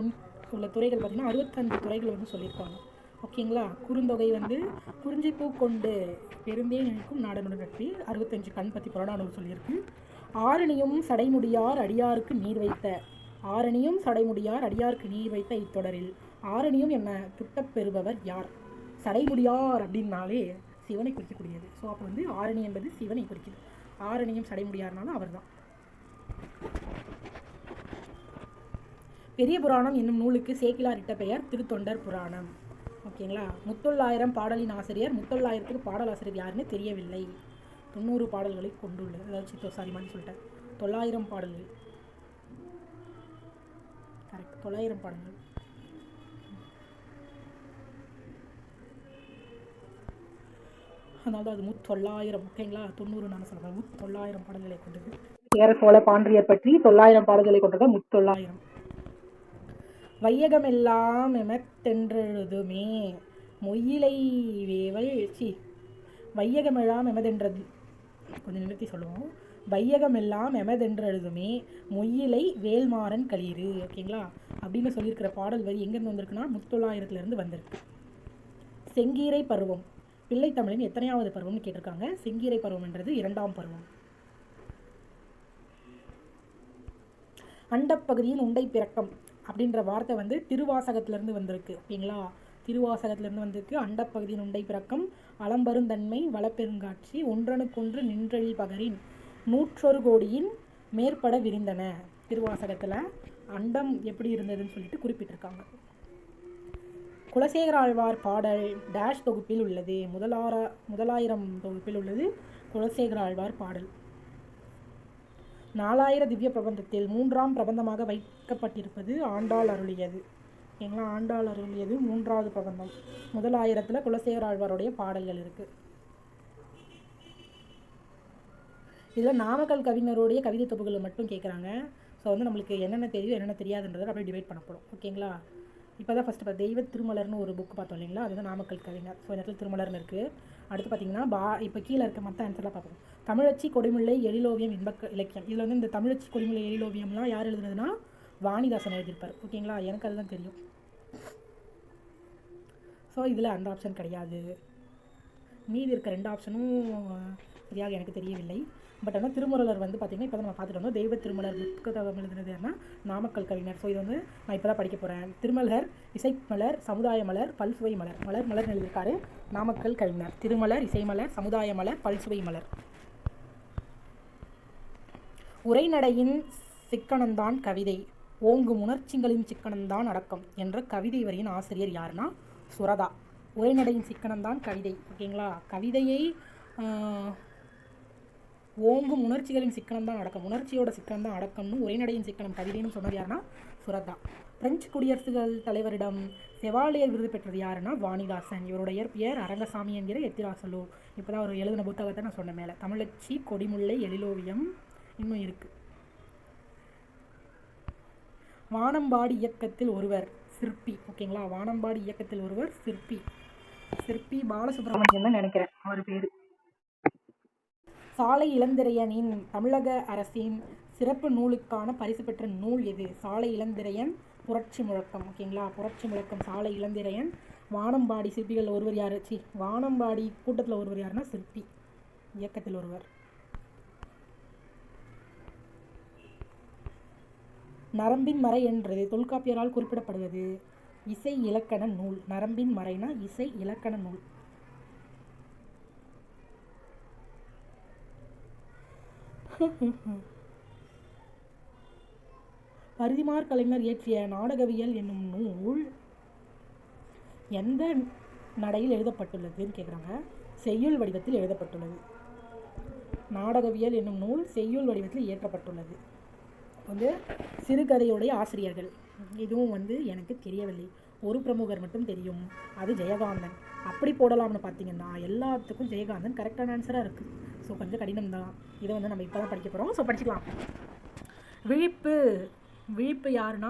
S1: உள்ள துறைகள் பார்த்திங்கன்னா 65 துறைகள் வந்து சொல்லியிருக்காங்க. ஓகேங்களா? குறுந்தொகை வந்து குறிஞ்சி பூ கொண்டு பெருந்தேன் இழைக்கும் நாடனோடு நட்பே 65 கண் பற்றி புறநானூறு சொல்லியிருக்கு. ஆரணியும் சடைமுடியார் அடியாருக்கு நீர் வைத்த இத்தொடரில் ஆரணியும் என்ன துட்டப்பெறுபவர் யார்? சடைமுடியார் அப்படின்னாலே சிவனை குறிக்கக்கூடியது. ஸோ அப்போ வந்து ஆரணி என்பது சிவனை குறிக்குது. ஆரணியும் சடைமுடியார்னாலும் அவர் தான். பெரிய புராணம் என்னும் நூலுக்கு சேக்கிழார் இட்ட பெயர் திருத்தொண்டர் புராணம். ஓகேங்களா? 300,000 பாடலின் ஆசிரியர். 300,000க்கு பாடலாசிரியர் யாருன்னு தெரியவில்லை. 90 பாடல்களை கொண்டுள்ளது. அதாவது மாதிரி சொல்லிட்டேன், 900 பாடல்கள். கரெக்ட், 900 பாடல்கள். அதனால அது 900. ஓகேங்களா? 90 நான் சொல்கிறேன். 900 பாடல்களை கொண்டது. சேர சோழ பாண்டியர் பற்றி 900 பாடல்களை கொண்டது 900. வையகமெல்லாம் எமத்தென்றெழுதுமே மொய்யிலை வேவல் வையகமெல்லாம் எமதென்றது, கொஞ்சம் நிறுத்தி சொல்லுவோம். வையகமெல்லாம் எமதென்றெழுதுமே மொய்யிலை வேல்மாறன் களிறு. ஓகேங்களா? அப்படின்னு சொல்லியிருக்கிற பாடல் வரி எங்கேருந்து வந்திருக்குன்னா முத்தொள்ளாயிரத்துலேருந்து வந்திருக்கு. செங்கீரை பருவம் பிள்ளைத்தமிழின் எத்தனையாவது பருவம்னு கேட்டிருக்காங்க. செங்கீரை பருவம் என்றது 2ஆம் பருவம். அண்டப்பகுதியின் உண்டை பிறக்கம் அப்படின்ற வார்த்தை வந்து திருவாசகத்திலேருந்து வந்திருக்கு. ஓகேங்களா? திருவாசகத்திலேருந்து வந்திருக்கு. அண்டப்பகுதியின் உண்டை பிறக்கம் அளம்பருந்தன்மை வளப்பெருங்காட்சி ஒன்றனுக்கொன்று நின்றழில் பகரின் 101 கோடியின் மேற்பட விரிந்தன. திருவாசகத்தில் அண்டம் எப்படி இருந்ததுன்னு சொல்லிட்டு குறிப்பிட்டிருக்காங்க. குலசேகர ஆழ்வார் பாடல் டேஷ் தொகுப்பில் உள்ளது. முதலாயிரம் தொகுப்பில் உள்ளது குலசேகர ஆழ்வார் பாடல். 4000 திவ்ய பிரபந்தத்தில் 3ஆம் பிரபந்தமாக வைக்கப்பட்டிருப்பது ஆண்டாள் அருளியது. ஓகேங்களா? ஆண்டாள் அருளியது 3ஆவது பிரபந்தம். முதலாயிரத்தில் குலசேகர ஆழ்வாருடைய பாடல்கள் இருக்குது. இதில் நாமக்கல் கவிஞருடைய கவிதை தொகுப்புகளை மட்டும் கேட்குறாங்க. ஸோ வந்து நம்மளுக்கு என்னென்ன தெரியும் என்னென்ன தெரியாதுன்றதை அப்படியே டிவைட் பண்ணப்படும். ஓகேங்களா? இப்போ தான் ஃபஸ்ட்டு தெய்வ திருமலர்னு ஒரு புக் பார்த்தோம் இல்லைங்களா? அது வந்து நாமக்கல் கவிஞர். ஸோ இந்த இடத்துல திருமலர்னு இருக்குது. அடுத்து பார்த்தீங்கன்னா இப்போ கீழே இருக்க மற்ற ஆன்சர்லாம் பார்ப்போம். தமிழச்சி கொடிமுல்லை எழிலோவியம் இன்பக்க இலக்கியம். இதில் வந்து இந்த தமிழச்சி கொடிமுல்லை எழிலோவியம்லாம் யார் எழுதுனதுன்னா வாணிதாசன் எழுதியிருப்பார். ஓகேங்களா? எனக்கு அதுதான் தெரியும். ஸோ இதில் அந்த ஆப்ஷன் கிடையாது. மீதி இருக்க 2 ஆப்ஷனும் சரியாக எனக்கு தெரியவில்லை. பட் ஆனால் திருமலர் வந்து பார்த்திங்கன்னா இப்போ தான் நம்ம பார்த்துட்டு வந்தோம். தெய்வ திருமலர் புத்தகம் எழுதுனது யாருன்னா நாமக்கல் கவிஞர். ஸோ இது வந்து நான் இப்போ தான் படிக்க போகிறேன். திருமலர் இசைமலர் சமுதாய மலர் பல்சுவை மலர் மலர் எழுதியிருக்காரு நாமக்கல் கவிஞர். திருமலர் இசைமலர் சமுதாய மலர் பல்சுவை மலர். உரைநடையின் சிக்கனந்தான் கவிதை ஓங்கும் உணர்ச்சிகளின் சிக்கனந்தான் அடக்கம் என்ற கவிதை வரியின் ஆசிரியர் யாருன்னா சுரதா. உரைநடையின் சிக்கனந்தான் கவிதை. ஓகேங்களா? கவிதையை ஓங்கும் உணர்ச்சிகளின் சிக்கனம் தான் அடக்கம், உணர்ச்சியோட சிக்கனம் தான் அடக்கம்னு உரைநடையின் சிக்கனம் கவிதைன்னு சொன்னது யாருன்னா சுரதா. பிரெஞ்சு குடியரசுகள் தலைவரிடம் செவாலியர் விருது பெற்றது யாருன்னா வாணிதாசன். இவருடைய இயற்பெயர் அரங்கசாமி என்கிற எத்திராசலு. இப்போ தான் ஒரு எழுதின புத்தகத்தை நான் சொன்ன மேலே. தமிழச்சி கொடிமுல்லை எழிலோவியம் இன்னும் இருக்குது. வானம்பாடி இயக்கத்தில் ஒருவர் சிற்பி. ஓகேங்களா? வானம்பாடி இயக்கத்தில் ஒருவர் சிற்பி பாலசுப்ரமணியன் தான் நினைக்கிறேன் அவர் பேர். சாலை இளந்திரையனின் தமிழக அரசின் சிறப்பு நூலுக்கான பரிசு பெற்ற நூல் எது? சாலை இளந்திரையன் புரட்சி முழக்கம். ஓகேங்களா? புரட்சி முழக்கம் சாலை இளந்திரையன். வானம்பாடி சிற்பிகள் ஒருவர் யார்? வானம்பாடி கூட்டத்தில் ஒருவர் யாருன்னா சிற்பி இயக்கத்தில் ஒருவர். நரம்பின் மறை என்றது தொல்காப்பியரால் குறிப்பிடப்படுவது இசை இலக்கண நூல். நரம்பின் மறைனா இசை இலக்கண நூல். பரிதிமார் கலைஞர் இயற்றிய நாடகவியல் என்னும் நூல் எந்த நடையில் எழுதப்பட்டுள்ளதுன்னு கேட்குறாங்க. செய்யுள் வடிவத்தில் எழுதப்பட்டுள்ளது. நாடகவியல் என்னும் நூல் செய்யுள் வடிவத்தில் இயற்றப்பட்டுள்ளது. வந்து சிறுகதையுடைய ஆசிரியர்கள் இதுவும் வந்து எனக்கு தெரியவில்லை. ஒரு பிரமுகர் மட்டும் தெரியும், அது ஜெயகாந்தன். அப்படி போடலாம்னு பார்த்தீங்கன்னா எல்லாத்துக்கும் ஜெயகாந்தன் கரெக்டான ஆன்சராக இருக்குது. ஸோ கொஞ்சம் கடினம் தான். இதை வந்து நம்ம இப்போ தான் படிக்க போகிறோம். ஸோ படிச்சுக்கலாம். விழிப்பு யாருன்னா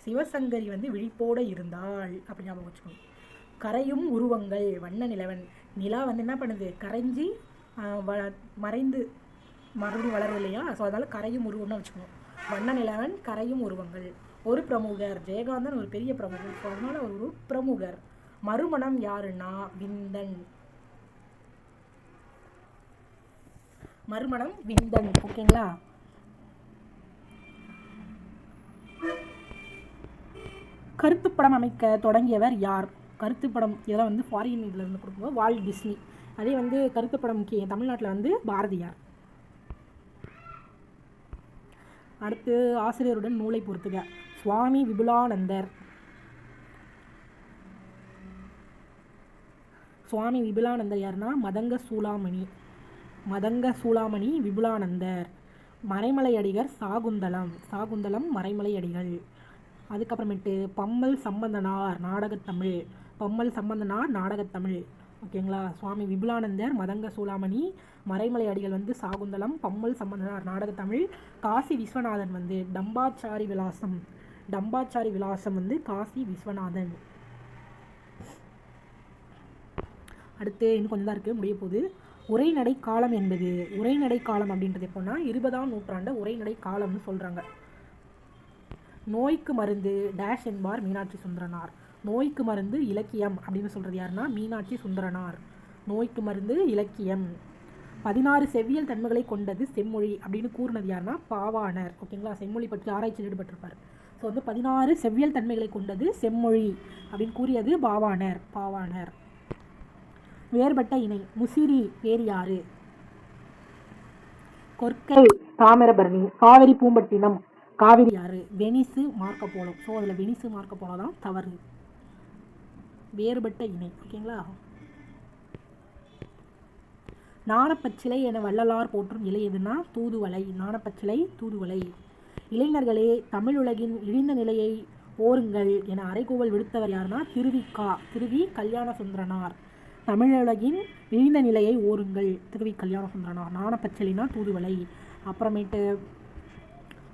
S1: சிவசங்கரி வந்து விழிப்போடு இருந்தாள் அப்படி ஞாபகம் வச்சுக்கணும். கரையும் உருவங்கள் வண்ண நிலவன். நிலா வந்து என்ன பண்ணுது? கரைஞ்சி மறைந்து மறுபடியும் வளரும் இல்லையா? ஸோ அதனால் கரையும் உருவம்னு வச்சுக்கணும். வண்ண நிலவன் கரையும் உருவங்கள். ஒரு பிரமுகர் ஜெயகாந்தன் ஒரு பெரிய பிரமுகர். ஸோ அதனால் ஒரு பிரமுகர். மறுமணம் யாருன்னா விந்தன். மறுமணம் விந்தன். ஓகேங்களா? கருத்துப்படம் அமைக்க தொடங்கியவர் யார்? கருத்துப்படம் இதெல்லாம் வந்து ஃபாரின் இதில் இருந்து கொடுக்கும்போது வால்ட் டிஸ்னி. அதே வந்து கருத்துப்படம் தமிழ்நாட்டில் வந்து பாரதியார். அடுத்து ஆசிரியருடன் நூலை பொறுத்துக. சுவாமி விபுலானந்தர். சுவாமி விபுலானந்தர் யாருன்னா மதங்க சூளாமணி விபுலானந்தர். மறைமலையடிகள் சாகுந்தலம் மறைமலையடிகள். அதுக்கப்புறமேட்டு பம்மல் சம்பந்தனார் நாடகத்தமிழ். ஓகேங்களா? சுவாமி விபுலானந்தர், மதங்க சூளாமணி, மறைமலை அடிகள் வந்து சாகுந்தலம், பம்மல் சம்பந்தனார் நாடகத்தமிழ். காசி விஸ்வநாதன் வந்து டம்பாச்சாரி விலாசம் வந்து காசி விஸ்வநாதன். அடுத்து இன்னும் கொஞ்சம் தான் இருக்குது, முடிய போகுது. உரைநடை காலம் என்பது, உரைநடை காலம் அப்படின்றது எப்போன்னா 20ஆம் நூற்றாண்டு உரைநடை காலம்னு சொல்கிறாங்க. நோய்க்கு மருந்து டேஷ் என்பார் மீனாட்சி சுந்தரனார். நோய்க்கு மருந்து இலக்கியம் அப்படின்னு சொல்கிறது யாருன்னா மீனாட்சி சுந்தரனார். நோய்க்கு மருந்து இலக்கியம். 16 செவ்வியல் தன்மைகளை கொண்டது செம்மொழி அப்படின்னு கூறினது யாருன்னா பாவாணர். ஓகேங்களா, செம்மொழி பற்றி ஆராய்ச்சியில் ஈடுபட்டிருப்பார். ஸோ வந்து 16 செவ்வியல் தன்மைகளை கொண்டது செம்மொழி அப்படின்னு கூறியது பாவாணர். வேறுபட்ட இணை முசிறி பேரியாறு, கொற்கை தாமிரபரணி, காவிரி பூம்பட்டினம் காவிரி ஆறு, வெனிசு மார்க்கப்போலோ. ஸோ அதில் வெனிசு மார்க்கப்போலோ தான் தவறு. வேறுபட்ட இணை. ஓகேங்களா. நாணப்பச்சிலை என வள்ளலார் போற்றும் இலை எதுனா தூதுவளை. நாணப்பச்சிலை தூதுவளை. இளைஞர்களே, தமிழ் உலகின் இழிந்த நிலையை ஓருங்கள் என அறைகூவல் விடுத்தவர் யாருன்னா திருவி கல்யாண சுந்தரனார். தமிழுலகின் இழிந்த நிலையை ஓருங்கள், திருவி கல்யாண சுந்தரனார். நாணப்பச்சிலைனா தூதுவளை. அப்புறமேட்டு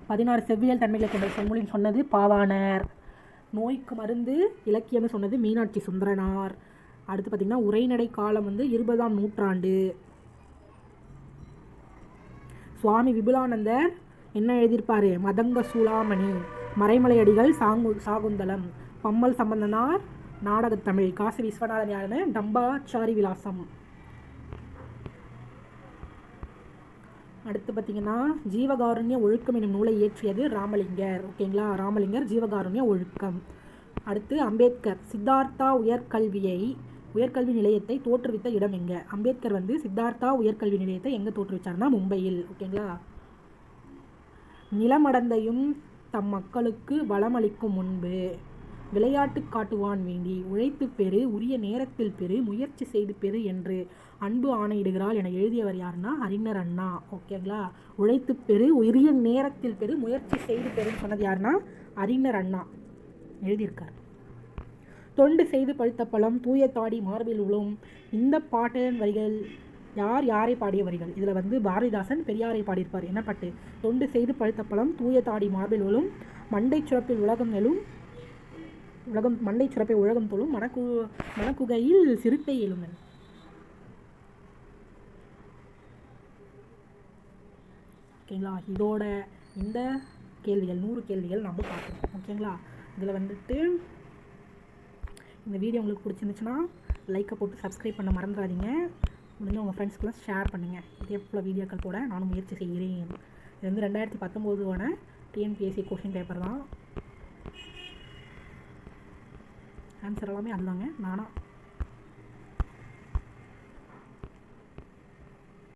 S1: 16 செவ்வியல் தன்மைகளை கொண்ட செம்மொழின்னு சொன்னது பாவாணர். நோய்க்கு மருந்து இலக்கியம்னு சொன்னது மீனாட்சி சுந்தரனார். அடுத்து பார்த்திங்கன்னா உரைநடை காலம் வந்து 20ஆம் நூற்றாண்டு. சுவாமி விபுலானந்தர் என்ன எழுதியிருப்பார்? மதங்க சூளாமணி. மறைமலையடிகள் சாகுந்தலம். பம்மல் சம்பந்தனார் நாடகத்தமிழ். காசி விஸ்வநாதன் யாருன்னு டம்பாச்சாரி விலாசம். அடுத்து பார்த்திங்கன்னா ஜீவகாருண்ய ஒழுக்கம் என்னும் நூலை இயற்றியது ராமலிங்கர். ஓகேங்களா, ராமலிங்கர் ஜீவகாருண்ய ஒழுக்கம். அடுத்து அம்பேத்கர் சித்தார்த்தா உயர்கல்வி நிலையத்தை தோற்றுவித்த இடம் எங்க? அம்பேத்கர் வந்து சித்தார்த்தா உயர்கல்வி நிலையத்தை எங்கே தோற்றுவிச்சார்னா மும்பையில். ஓகேங்களா. நிலமடந்தையும் தம் மக்களுக்கு வளமளிக்கும் முன்பு விளையாட்டு காட்டுவான் வேண்டி உழைத்து பெறு, உரிய நேரத்தில் பெறு, முயற்சி செய்து பெறு என்று அன்பு ஆணையிடுகிறாள் என எழுதியவர் யாருன்னா அறிஞர் அண்ணா. ஓகேங்களா. உழைத்து பெறு, உரிய நேரத்தில் பெறு, முயற்சி செய்து பெறுன்னு சொன்னது யாருன்னா அறிஞர் அண்ணா எழுதியிருக்கார். தொண்டு செய்து பழுத்த பழம் தூய தாடி மார்பில் உளும். இந்த பாட்டின் வரிகள் யாரை பாடிய வரிகள்? இதில் வந்து பாரதிதாசன் பெரியாரை பாடியிருப்பார். என்ன பாட்டு? தொண்டு செய்து பழுத்த பழம் தூய தாடி மார்பில் உளும், மண்டை சுரப்பில் உலகம் தொழும் மணக்குகையில் சிறுத்தை எழுமன். ஓகேங்களா. இதோட இந்த கேள்விகள் 100 கேள்விகள் நம்ம பார்க்கணும். ஓகேங்களா. இதில் வந்துட்டு இந்த வீடியோ உங்களுக்கு பிடிச்சிருந்துச்சுன்னா லைக்கை போட்டு சப்ஸ்கிரைப் பண்ண மறந்துடாதீங்க. முடிஞ்ச உங்கள் ஃப்ரெண்ட்ஸ்க்குலாம் ஷேர் பண்ணுங்கள். இதே போல் வீடியோக்கள் போட நானும் முயற்சி செய்கிறேன். இது வந்து 2019 டிஎன்பிஎஸ்சி கொஷின் பேப்பர் தான். ஆன்சர் எல்லாமே அதுதாங்க. நானாக